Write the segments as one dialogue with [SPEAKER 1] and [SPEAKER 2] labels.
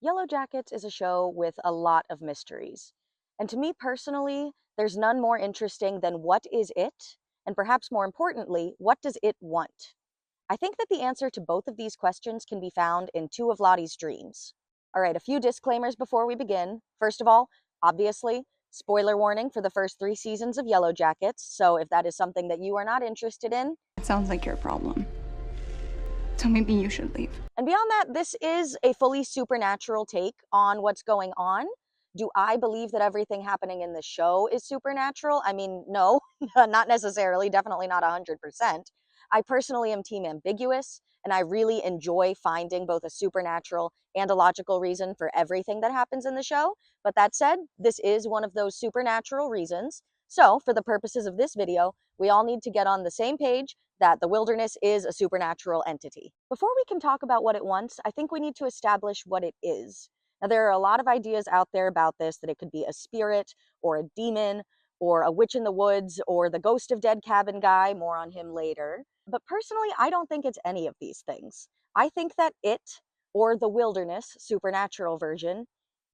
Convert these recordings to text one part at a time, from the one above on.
[SPEAKER 1] Yellowjackets is a show with a lot of mysteries. And to me personally, there's none more interesting than what is it? And perhaps more importantly, what does it want? I think that the answer to both of these questions can be found in two of Lottie's dreams. All right, a few disclaimers before we begin. First of all, obviously, spoiler warning for the first 3 seasons of Yellowjackets, so if that is something that you are not interested in,
[SPEAKER 2] It sounds like your problem. So maybe you should leave.
[SPEAKER 1] and beyond that, this is a fully supernatural take on what's going on. Do I believe that everything happening in the show is supernatural? I mean, no, not necessarily, definitely not 100%. I personally am team ambiguous, and I really enjoy finding both a supernatural and a logical reason for everything that happens in the show. But that said, this is one of those supernatural reasons. So, for the purposes of this video, we all need to get on the same page that the wilderness is a supernatural entity. Before we can talk about what it wants, I think we need to establish what it is. Now, there are a lot of ideas out there about this, that it could be a spirit, or a demon, or a witch in the woods, or the ghost of dead cabin guy, more on him later. But personally, I don't think it's any of these things. I think that it, or the wilderness, supernatural version,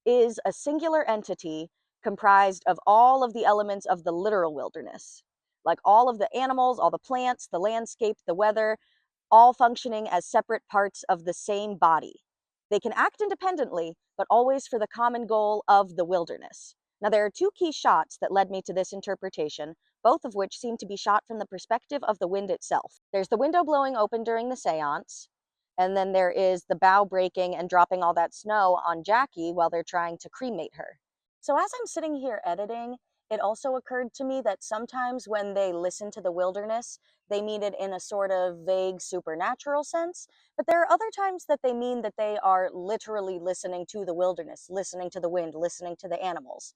[SPEAKER 1] is a singular entity comprised of all of the elements of the literal wilderness. Like all of the animals, all the plants, the landscape, the weather, all functioning as separate parts of the same body. They can act independently, but always for the common goal of the wilderness. Now, there are 2 key shots that led me to this interpretation, both of which seem to be shot from the perspective of the wind itself. There's the window blowing open during the seance, and then there is the bough breaking and dropping all that snow on Jackie while they're trying to cremate her. So as I'm sitting here editing, it also occurred to me that sometimes when they listen to the wilderness, they mean it in a sort of vague supernatural sense, but there are other times that they mean that they are literally listening to the wilderness, listening to the wind, listening to the animals.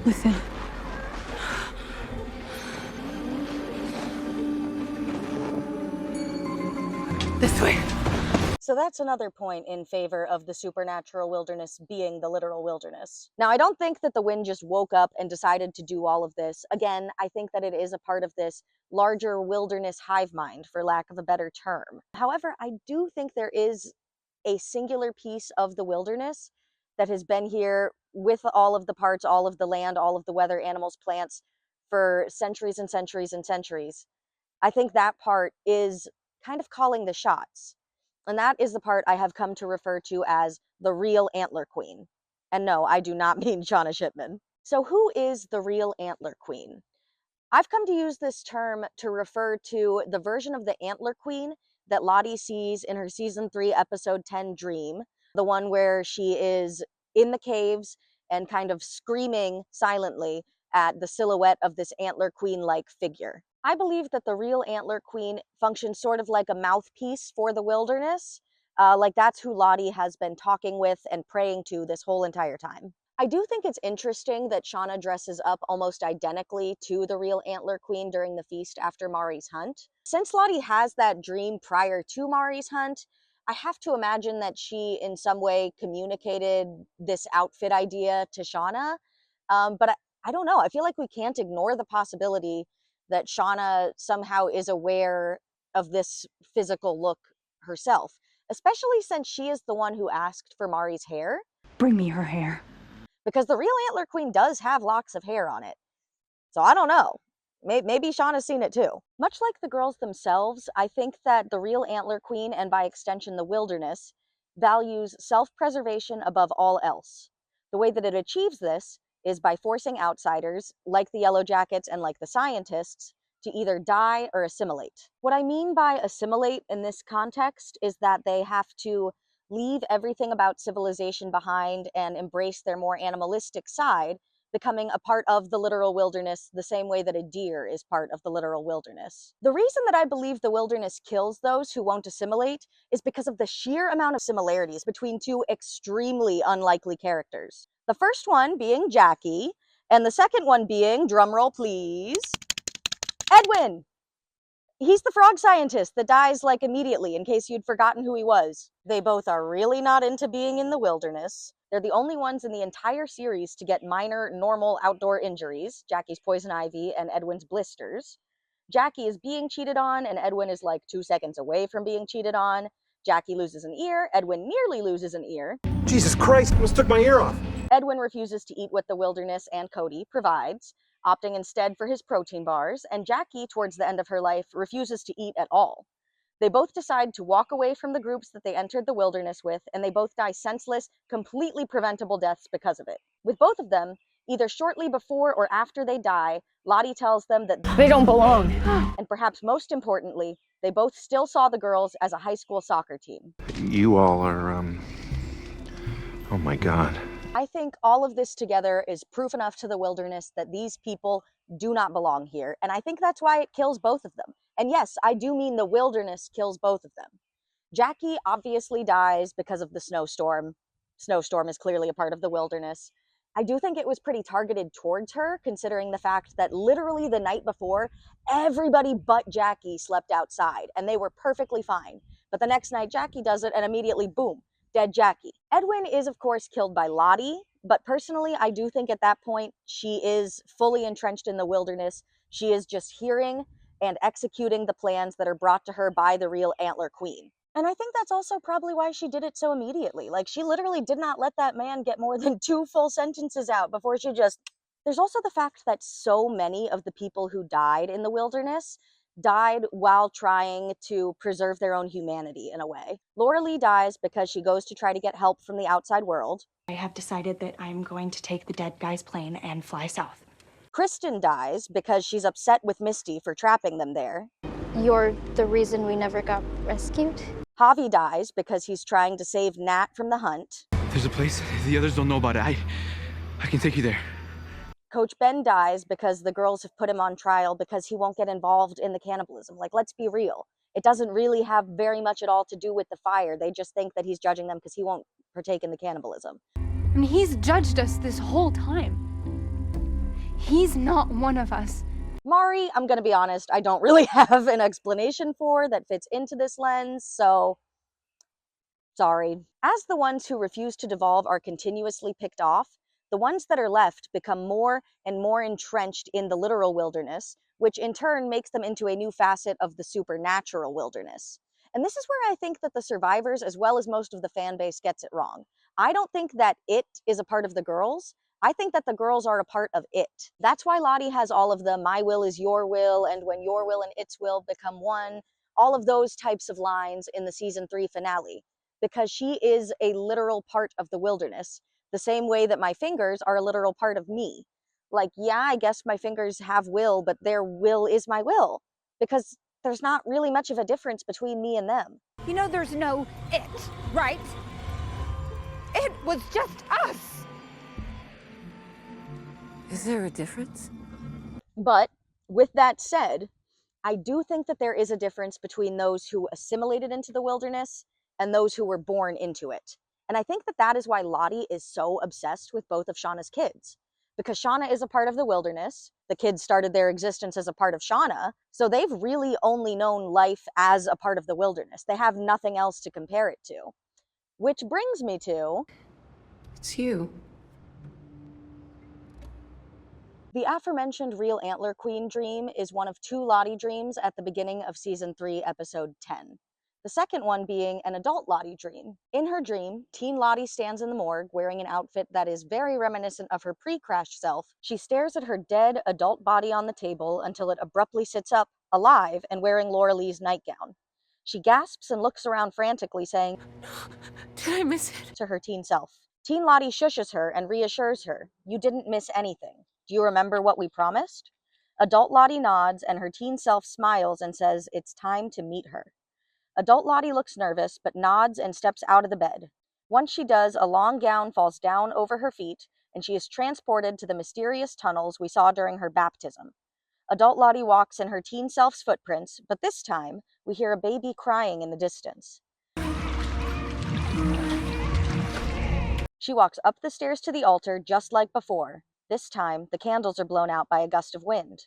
[SPEAKER 2] Listen. This way.
[SPEAKER 1] So that's another point in favor of the supernatural wilderness being the literal wilderness. Now, I don't think that the wind just woke up and decided to do all of this. Again, I think that it is a part of this larger wilderness hive mind, for lack of a better term. However, I do think there is a singular piece of the wilderness that has been here with all of the parts, all of the land, all of the weather, animals, plants, for centuries and centuries and centuries. I think that part is kind of calling the shots. And that is the part I have come to refer to as the real Antler Queen. And no, I do not mean Shauna Shipman. So who is the real Antler Queen? I've come to use this term to refer to the version of the Antler Queen that Lottie sees in her season 3, episode 10 dream, the one where she is in the caves and kind of screaming silently at the silhouette of this Antler Queen-like figure. I believe that the real Antler Queen functions sort of like a mouthpiece for the wilderness. Like that's who Lottie has been talking with and praying to this whole entire time. I do think it's interesting that Shauna dresses up almost identically to the real Antler Queen during the feast after Mari's hunt. Since Lottie has that dream prior to Mari's hunt, I have to imagine that she in some way communicated this outfit idea to Shauna. But I don't know. I feel like we can't ignore the possibility that Shauna somehow is aware of this physical look herself, especially since she is the one who asked for Mari's hair.
[SPEAKER 2] Bring me her hair.
[SPEAKER 1] Because the real Antler Queen does have locks of hair on it. So I don't know. Maybe Shauna's seen it too. Much like the girls themselves, I think that the real Antler Queen, and by extension the wilderness, values self-preservation above all else. The way that it achieves this is by forcing outsiders, like the Yellowjackets and like the scientists, to either die or assimilate. What I mean by assimilate in this context is that they have to leave everything about civilization behind and embrace their more animalistic side, becoming a part of the literal wilderness the same way that a deer is part of the literal wilderness. The reason that I believe the wilderness kills those who won't assimilate is because of the sheer amount of similarities between 2 extremely unlikely characters. The first one being Jackie, and the second one being, drumroll please, Edwin! He's the frog scientist that dies like immediately, in case you'd forgotten who he was. They both are really not into being in the wilderness. They're the only ones in the entire series to get minor, normal outdoor injuries, Jackie's poison ivy and Edwin's blisters. Jackie is being cheated on, and Edwin is like 2 seconds away from being cheated on. Jackie loses an ear, Edwin nearly loses an ear.
[SPEAKER 3] Jesus Christ, almost took my ear off.
[SPEAKER 1] Edwin refuses to eat what the wilderness and Cody provides, opting instead for his protein bars, and Jackie, towards the end of her life, refuses to eat at all. They both decide to walk away from the groups that they entered the wilderness with, and they both die senseless, completely preventable deaths because of it. With both of them, either shortly before or after they die, Lottie tells them that
[SPEAKER 2] They don't belong.
[SPEAKER 1] and perhaps most importantly, they both still saw the girls as a high school soccer team.
[SPEAKER 3] You all are, oh my God.
[SPEAKER 1] I think all of this together is proof enough to the wilderness that these people do not belong here, and I think that's why it kills both of them. And yes, I do mean the wilderness kills both of them. Jackie obviously dies because of the snowstorm. Snowstorm is clearly a part of the wilderness. I do think it was pretty targeted towards her, considering the fact that literally the night before, everybody but Jackie slept outside, and they were perfectly fine. But the next night, Jackie does it, and immediately, boom, dead Jackie. Edwin is, of course, killed by Lottie, but personally, I do think at that point, she is fully entrenched in the wilderness. She is just hearing and executing the plans that are brought to her by the real Antler Queen. And I think that's also probably why she did it so immediately. Like, she literally did not let that man get more than 2 full sentences out before she just... There's also the fact that so many of the people who died in the wilderness died while trying to preserve their own humanity in a way. Laura Lee dies because she goes to try to get help from the outside world.
[SPEAKER 2] I have decided that I'm going to take the dead guy's plane and fly south.
[SPEAKER 1] Kristen dies because she's upset with Misty for trapping them there.
[SPEAKER 4] You're the reason we never got rescued?
[SPEAKER 1] Javi dies because he's trying to save Nat from the hunt.
[SPEAKER 5] There's a place the others don't know about it. I can take you there.
[SPEAKER 1] Coach Ben dies because the girls have put him on trial because he won't get involved in the cannibalism. Like, let's be real. It doesn't really have very much at all to do with the fire. They just think that he's judging them because he won't partake in the cannibalism.
[SPEAKER 2] I mean, he's judged us this whole time. He's not one of us.
[SPEAKER 1] Mari, I'm going to be honest, I don't really have an explanation for that fits into this lens, so sorry. As the ones who refuse to devolve are continuously picked off, the ones that are left become more and more entrenched in the literal wilderness, which in turn makes them into a new facet of the supernatural wilderness. And this is where I think that the survivors, as well as most of the fan base, gets it wrong. I don't think that it is a part of the girls. I think that the girls are a part of it. That's why Lottie has all of the "my will is your will" and "when your will and its will become one," all of those types of lines in the season 3 finale, because she is a literal part of the wilderness, the same way that my fingers are a literal part of me. Like, yeah, I guess my fingers have will, but their will is my will, because there's not really much of a difference between me and them.
[SPEAKER 6] You know, there's no it, right? It was just us.
[SPEAKER 7] Is there a difference?
[SPEAKER 1] But with that said, I do think that there is a difference between those who assimilated into the wilderness and those who were born into it. And I think that that is why Lottie is so obsessed with both of Shauna's kids. Because Shauna is a part of the wilderness, the kids started their existence as a part of Shauna, so they've really only known life as a part of the wilderness. They have nothing else to compare it to. Which brings me to...
[SPEAKER 7] It's you.
[SPEAKER 1] The aforementioned real Antler Queen dream is one of 2 Lottie dreams at the beginning of season 3, episode 10. The second one being an adult Lottie dream. In her dream, teen Lottie stands in the morgue wearing an outfit that is very reminiscent of her pre-crash self. She stares at her dead adult body on the table until it abruptly sits up, alive and wearing Laura Lee's nightgown. She gasps and looks around frantically, saying,
[SPEAKER 7] Did I miss it?
[SPEAKER 1] to her teen self. Teen Lottie shushes her and reassures her, "You didn't miss anything. Do you remember what we promised?" Adult Lottie nods and her teen self smiles and says it's time to meet her. Adult Lottie looks nervous, but nods and steps out of the bed. Once she does, a long gown falls down over her feet, and she is transported to the mysterious tunnels we saw during her baptism. Adult Lottie walks in her teen self's footprints, but this time, we hear a baby crying in the distance. She walks up the stairs to the altar just like before. This time, the candles are blown out by a gust of wind.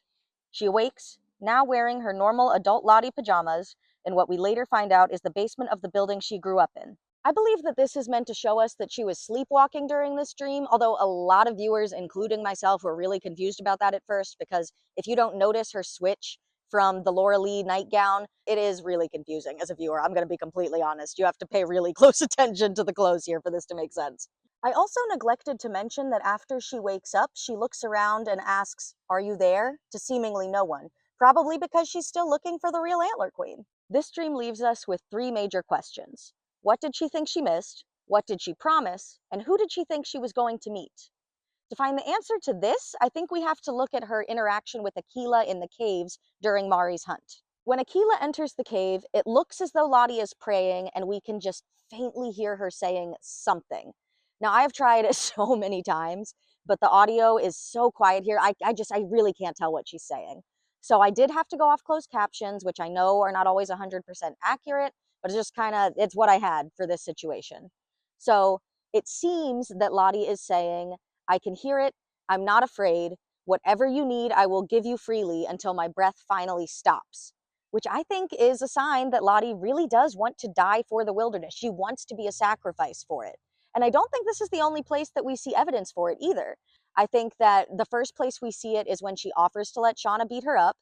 [SPEAKER 1] She awakes, now wearing her normal adult Lottie pajamas, in what we later find out is the basement of the building she grew up in. I believe that this is meant to show us that she was sleepwalking during this dream, although a lot of viewers, including myself, were really confused about that at first, because if you don't notice her switch from the Laura Lee nightgown. It is really confusing as a viewer. I'm going to be completely honest. You have to pay really close attention to the clothes here for this to make sense. I also neglected to mention that after she wakes up, she looks around and asks, "Are you there?" to seemingly no one, probably because she's still looking for the real Antler Queen. This dream leaves us with three major questions. What did she think she missed? What did she promise? And who did she think she was going to meet? To find the answer to this, I think we have to look at her interaction with Aquila in the caves during Mari's hunt. When Aquila enters the cave, it looks as though Lottie is praying, and we can just faintly hear her saying something. Now, I have tried it so many times, but the audio is so quiet here, I really can't tell what she's saying. So I did have to go off closed captions, which I know are not always 100% accurate, but it's just it's what I had for this situation. So it seems that Lottie is saying, "I can hear it. I'm not afraid. Whatever you need, I will give you freely until my breath finally stops," which I think is a sign that Lottie really does want to die for the wilderness. She wants to be a sacrifice for it. And I don't think this is the only place that we see evidence for it either. I think that the first place we see it is when she offers to let Shauna beat her up.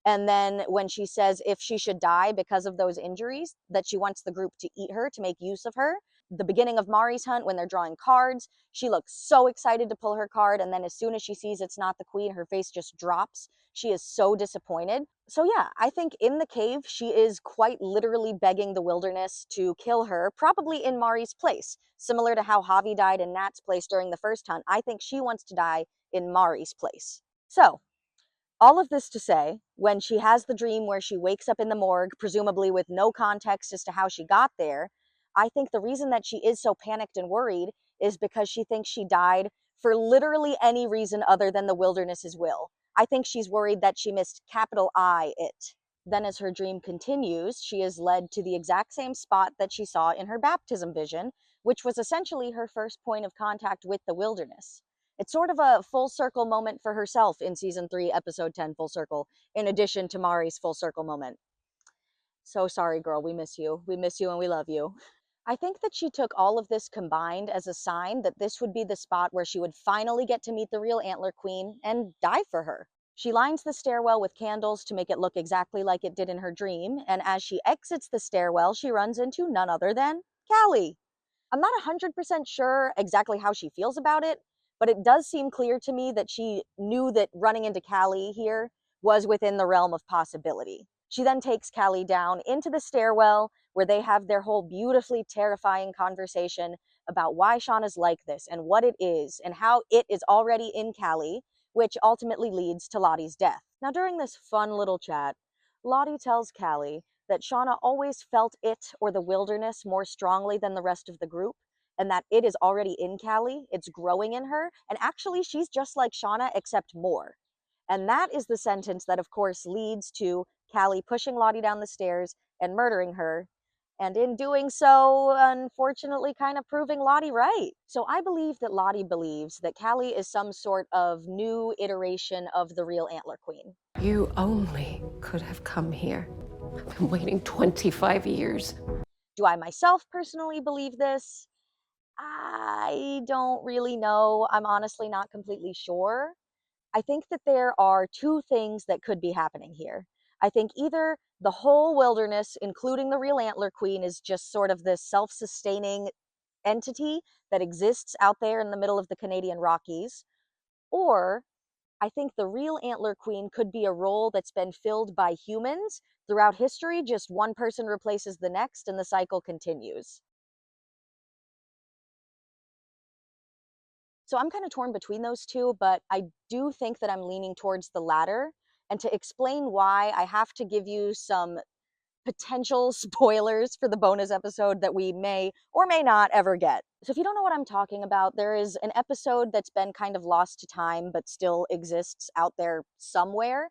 [SPEAKER 1] And then when she says if she should die because of those injuries, that she wants the group to eat her, to make use of her. The beginning of Mari's hunt, when they're drawing cards, she looks so excited to pull her card, and then as soon as she sees it's not the queen, her face just drops. She is so disappointed. So yeah, I think in the cave, she is quite literally begging the wilderness to kill her, probably in Mari's place. Similar to how Javi died in Nat's place during the first hunt, I think she wants to die in Mari's place. So, all of this to say, when she has the dream where she wakes up in the morgue, presumably with no context as to how she got there, I think the reason that she is so panicked and worried is because she thinks she died for literally any reason other than the wilderness's will. I think she's worried that she missed capital I it. Then as her dream continues, she is led to the exact same spot that she saw in her baptism vision, which was essentially her first point of contact with the wilderness. It's sort of a full circle moment for herself in season 3, episode 10, full circle, in addition to Mari's full circle moment. So sorry, girl, we miss you. We miss you and we love you. I think that she took all of this combined as a sign that this would be the spot where she would finally get to meet the real Antler Queen and die for her. She lines the stairwell with candles to make it look exactly like it did in her dream, and as she exits the stairwell, she runs into none other than Callie. I'm not 100% sure exactly how she feels about it, but it does seem clear to me that she knew that running into Callie here was within the realm of possibility. She then takes Callie down into the stairwell where they have their whole beautifully terrifying conversation about why Shauna's like this and what it is and how it is already in Callie, which ultimately leads to Lottie's death. Now, during this fun little chat, Lottie tells Callie that Shauna always felt it or the wilderness more strongly than the rest of the group, and that it is already in Callie, it's growing in her, and actually she's just like Shauna except more. And that is the sentence that of course leads to Callie pushing Lottie down the stairs and murdering her, and in doing so, unfortunately kind of proving Lottie right. So I believe that Lottie believes that Callie is some sort of new iteration of the real Antler Queen.
[SPEAKER 7] You only could have come here. I've been waiting 25 years.
[SPEAKER 1] Do I myself personally believe this? I don't really know. I'm honestly not completely sure. I think that there are two things that could be happening here. I think either the whole wilderness, including the real Antler Queen, is just sort of this self-sustaining entity that exists out there in the middle of the Canadian Rockies, or I think the real Antler Queen could be a role that's been filled by humans throughout history. Just one person replaces the next and the cycle continues. So I'm kind of torn between those two, but I do think that I'm leaning towards the latter. And to explain why, I have to give you some potential spoilers for the bonus episode that we may or may not ever get. So if you don't know what I'm talking about, there is an episode that's been kind of lost to time but still exists out there somewhere.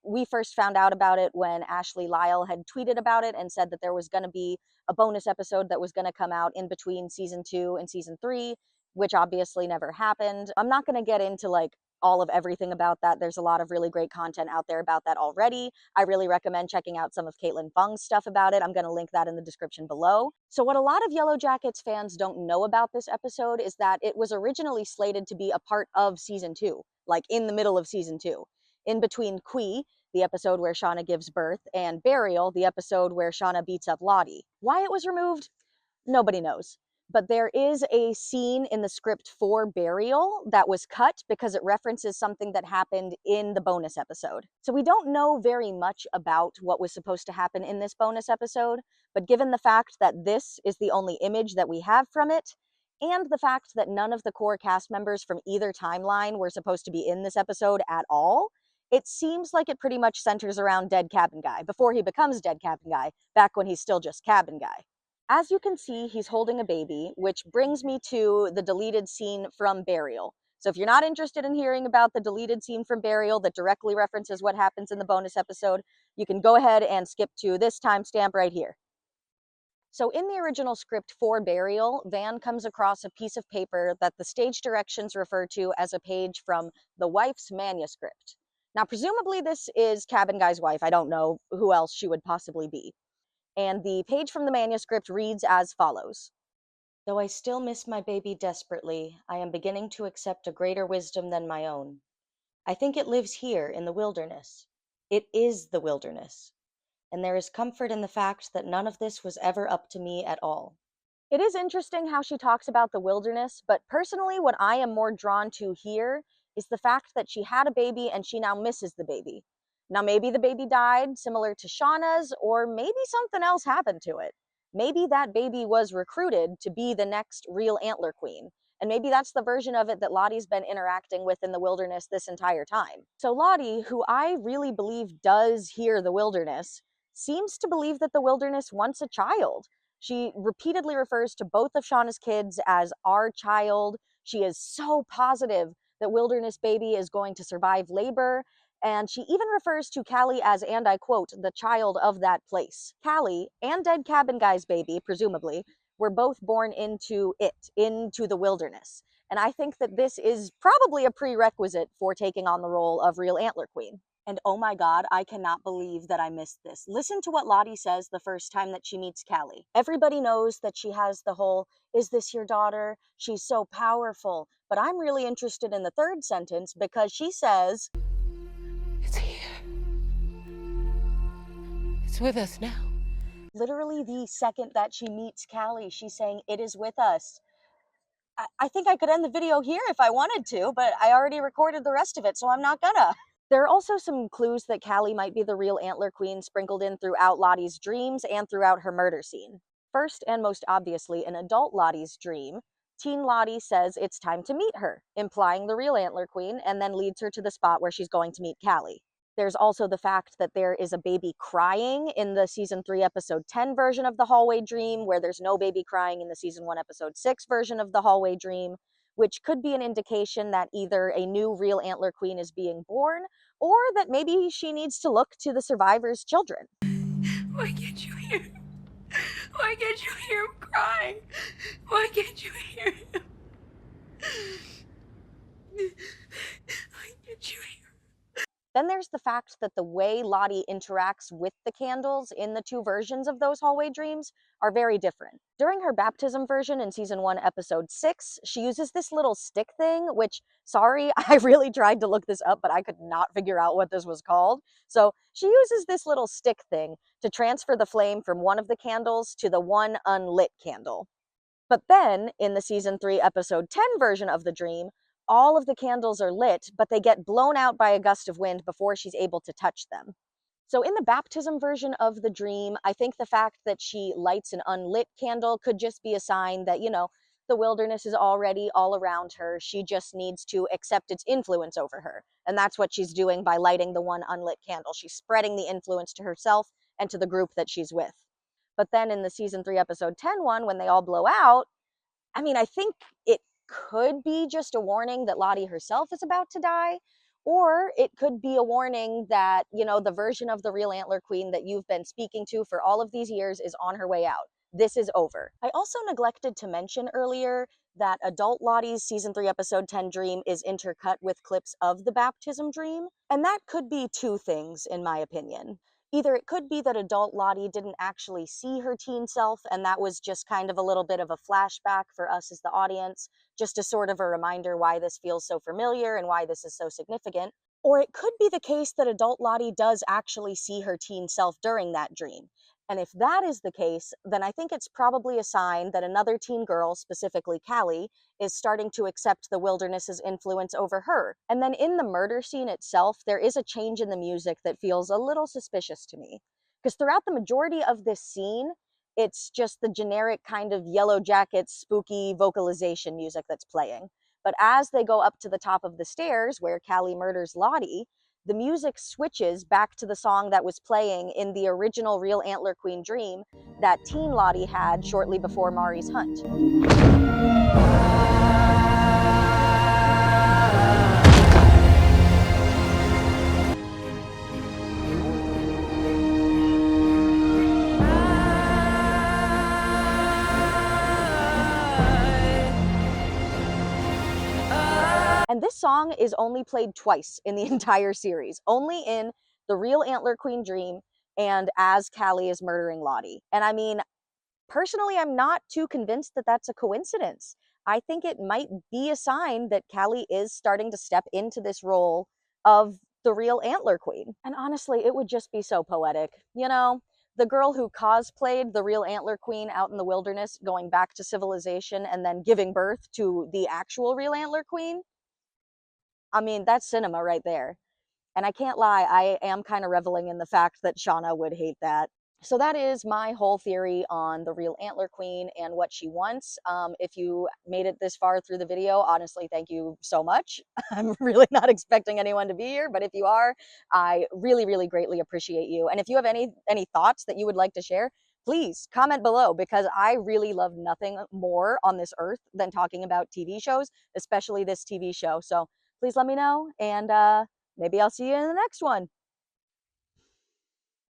[SPEAKER 1] We first found out about it when Ashley Lyle had tweeted about it and said that there was going to be a bonus episode that was going to come out in between season 2 and season 3, which obviously never happened. I'm not going to get into like all of everything about that. There's a lot of really great content out there about that already. I really recommend checking out some of Caitlin Fung's stuff about it. I'm going to link that in the description below. So what a lot of Yellowjackets fans don't know about this episode is that it was originally slated to be a part of season 2, like in the middle of season 2, in between Kui, the episode where Shauna gives birth, and Burial, the episode where Shauna beats up Lottie. Why it was removed, nobody knows. But there is a scene in the script for Burial that was cut because it references something that happened in the bonus episode. So we don't know very much about what was supposed to happen in this bonus episode, but given the fact that this is the only image that we have from it, and the fact that none of the core cast members from either timeline were supposed to be in this episode at all, it seems like it pretty much centers around Dead Cabin Guy, before he becomes Dead Cabin Guy, back when he's still just Cabin Guy. As you can see, he's holding a baby, which brings me to the deleted scene from Burial. So if you're not interested in hearing about the deleted scene from Burial that directly references what happens in the bonus episode, you can go ahead and skip to this timestamp right here. So in the original script for Burial, Van comes across a piece of paper that the stage directions refer to as a page from the wife's manuscript. Now, presumably this is Cabin Guy's wife. I don't know who else she would possibly be. And the page from the manuscript reads as follows. Though I still miss my baby desperately, I am beginning to accept a greater wisdom than my own. I think it lives here in the wilderness. It is the wilderness. And there is comfort in the fact that none of this was ever up to me at all. It is interesting how she talks about the wilderness, but personally what I am more drawn to here is the fact that she had a baby and she now misses the baby. Now maybe the baby died, similar to Shauna's, or maybe something else happened to it. Maybe that baby was recruited to be the next real Antler Queen. And maybe that's the version of it that Lottie's been interacting with in the wilderness this entire time. So Lottie, who I really believe does hear the wilderness, seems to believe that the wilderness wants a child. She repeatedly refers to both of Shauna's kids as our child. She is so positive that Wilderness Baby is going to survive labor. And she even refers to Callie as, and I quote, the child of that place. Callie and Dead Cabin Guy's baby, presumably, were both born into the wilderness. And I think that this is probably a prerequisite for taking on the role of real Antler Queen. And oh my God, I cannot believe that I missed this. Listen to what Lottie says the first time that she meets Callie. Everybody knows that she has the whole, is this your daughter? She's so powerful. But I'm really interested in the third sentence because she says,
[SPEAKER 7] It's here. It's with us now.
[SPEAKER 1] literally the second that she meets Callie, she's saying, it is with us. I think I could end the video here if I wanted to, but I already recorded the rest of it, so I'm not gonna. There are also some clues that Callie might be the real Antler Queen sprinkled in throughout Lottie's dreams and throughout her murder scene. First and most obviously, in adult Lottie's dream, teen Lottie says it's time to meet her, implying the real Antler Queen, and then leads her to the spot where she's going to meet Callie. There's also the fact that there is a baby crying in the season 3 episode 10 version of the hallway dream, where there's no baby crying in the season 1 episode 6 version of the hallway dream, which could be an indication that either a new real Antler Queen is being born, or that maybe she needs to look to the survivors' children.
[SPEAKER 8] Why can't you hear him? Why can't you hear him crying? Why can't you hear him? Why can't you hear him?
[SPEAKER 1] Then there's the fact that the way Lottie interacts with the candles in the two versions of those hallway dreams are very different. During her baptism version in season 1, episode 6, she uses this little stick thing, which, sorry, I really tried to look this up, but I could not figure out what this was called. So she uses this little stick thing to transfer the flame from one of the candles to the one unlit candle. But then, in the season 3, episode 10 version of the dream, all of the candles are lit, but they get blown out by a gust of wind before she's able to touch them. So in the baptism version of the dream, I think the fact that she lights an unlit candle could just be a sign that, the wilderness is already all around her. She just needs to accept its influence over her. And that's what she's doing by lighting the one unlit candle. She's spreading the influence to herself and to the group that she's with. But then in the season 3, episode 10 one, when they all blow out, I think it could be just a warning that Lottie herself is about to die, or it could be a warning that, the version of the real Antler Queen that you've been speaking to for all of these years is on her way out. This is over. I also neglected to mention earlier that adult Lottie's season 3, episode 10 dream is intercut with clips of the baptism dream, and that could be two things, in my opinion. Either it could be that adult Lottie didn't actually see her teen self, and that was just kind of a little bit of a flashback for us as the audience, just a sort of a reminder why this feels so familiar and why this is so significant. Or it could be the case that adult Lottie does actually see her teen self during that dream. And if that is the case, then I think it's probably a sign that another teen girl, specifically Callie, is starting to accept the wilderness's influence over her. And then in the murder scene itself, there is a change in the music that feels a little suspicious to me. Because throughout the majority of this scene, it's just the generic kind of Yellowjackets spooky vocalization music that's playing. But as they go up to the top of the stairs where Callie murders Lottie, the music switches back to the song that was playing in the original Real Antler Queen dream that teen Lottie had shortly before Mari's hunt. And this song is only played twice in the entire series, only in the Real Antler Queen dream and as Callie is murdering Lottie. And I mean, personally, I'm not too convinced that that's a coincidence. I think it might be a sign that Callie is starting to step into this role of the Real Antler Queen. And honestly, it would just be so poetic. You know, the girl who cosplayed the Real Antler Queen out in the wilderness, going back to civilization and then giving birth to the actual Real Antler Queen. I mean, that's cinema right there. And I can't lie, I am kind of reveling in the fact that Shauna would hate that. So that is my whole theory on the Real Antler Queen and what she wants. If you made it this far through the video, honestly, thank you so much. I'm really not expecting anyone to be here, but if you are, I really, really greatly appreciate you. And if you have any thoughts that you would like to share, please comment below, because I really love nothing more on this earth than talking about TV shows, especially this TV show. So please let me know, and maybe I'll see you in the next one.